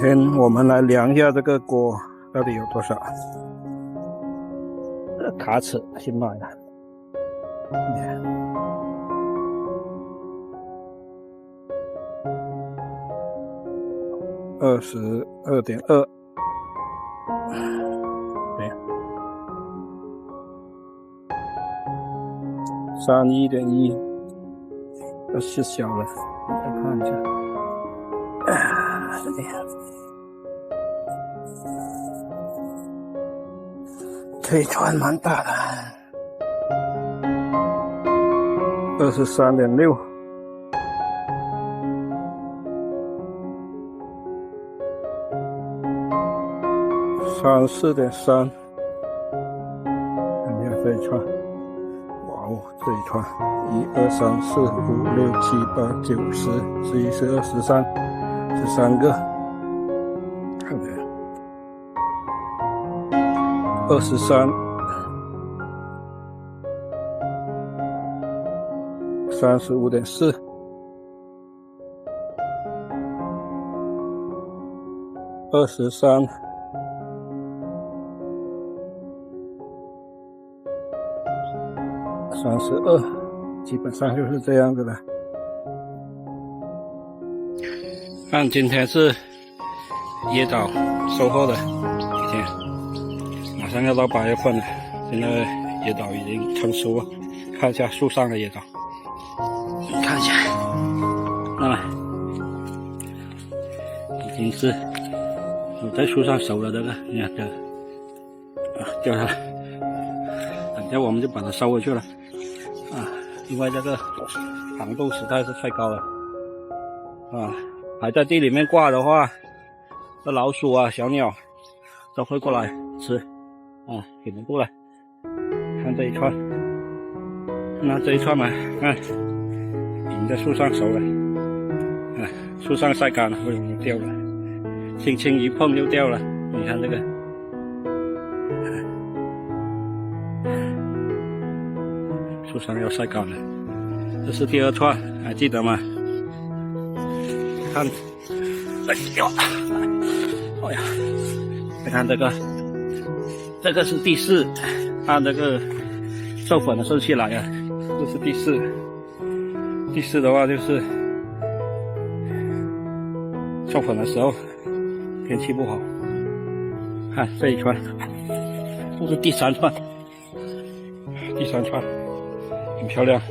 天我们来量一下这个锅到底有多少。卡尺新买的，22.2，对，31.1，这是小了，再看一下，这边。这一串蛮大的，23.6，34.3，看一下这一串，哇哦，这一串，1、2、3、4、5、6、7、8、9、10、11、12、13个，看看。23、35.4，23、32，基本上就是这样子了。看今天是椰枣收获的一天。马上要到8月份了，现在椰枣已经成熟了。看一下树上的椰枣，看一下，那已经是我在树上熟了这个，你看这掉下来，等下我们就把它收回去了因为这个糖度实在是太高了还在地里面挂的话，这老鼠啊、小鸟都会过来吃。顶不住了，看这一串，那这一串嘛，看，已经在树上熟了，树上晒干了，为什么掉了？轻轻一碰就掉了，你看这个，树上要晒干了。这是第2串，还记得吗？看，哎呀，再看这个。这个是第4，按这个授粉的顺序来啊，这是第4。第4的话就是授粉的时候天气不好。看这一串，这是第3串，很漂亮。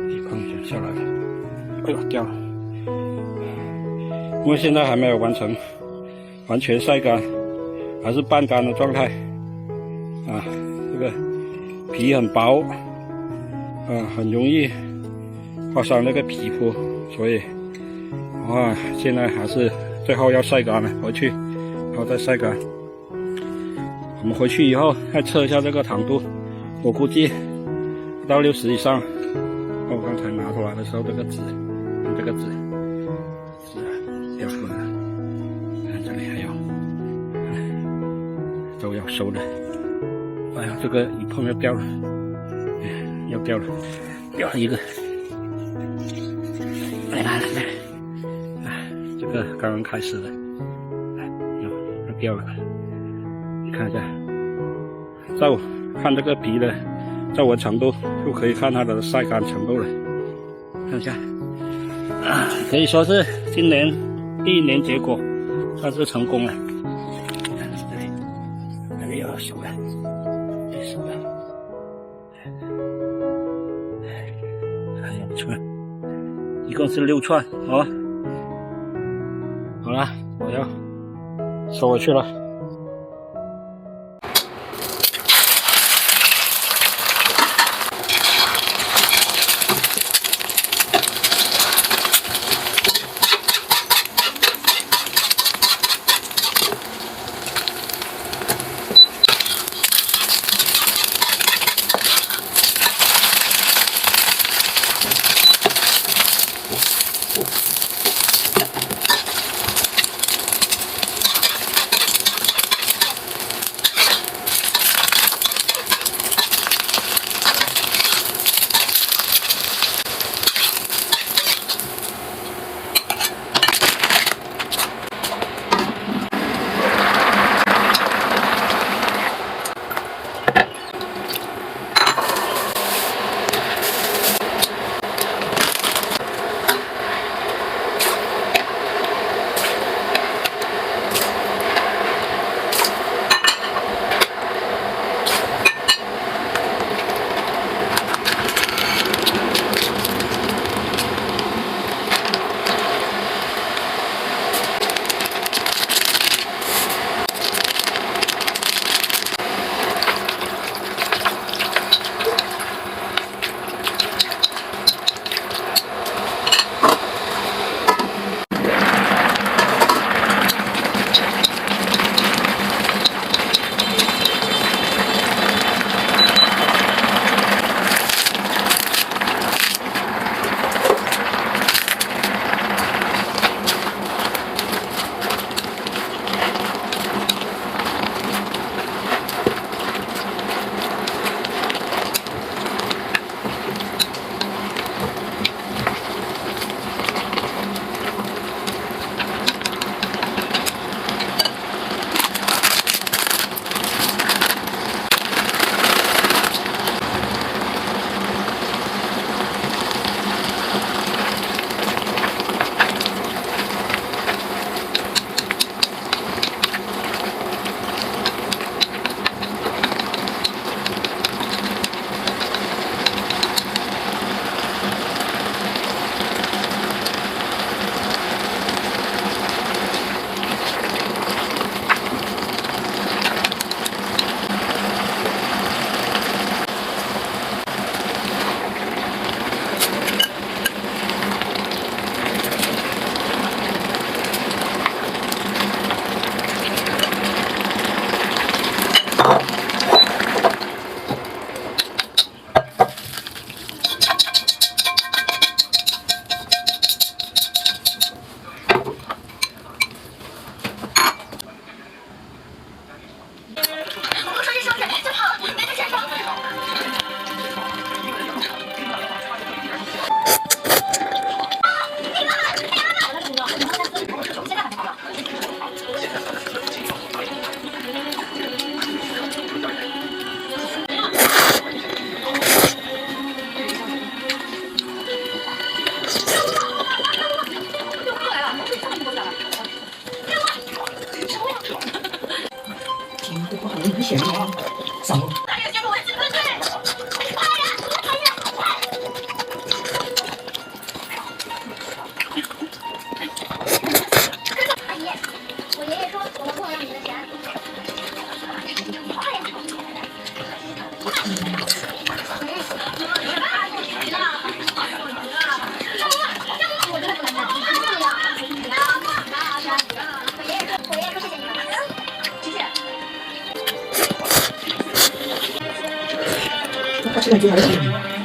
一碰就下来了，哎呦掉了，因为现在还没有完全晒干，还是半干的状态这个皮很薄很容易划伤那个皮肤，所以现在还是最后要晒干了，回去然后再晒干。我们回去以后再测一下这个糖度，我估计到60以上。我刚才拿出来的时候，这个籽掉出来了。这里还有，都要收了。哎呀，这个一碰就掉了，要掉了，掉了一个。来，这个刚刚开始的，要掉了。你看一下，看这个皮的皱纹程度，就可以看它的晒干程度了。看一下，可以说是今年第1年结果。算是成功了，这里要熟了，熟了，还有2串，一共是6串，好了，我要收回去了。它吃点猪排的声音。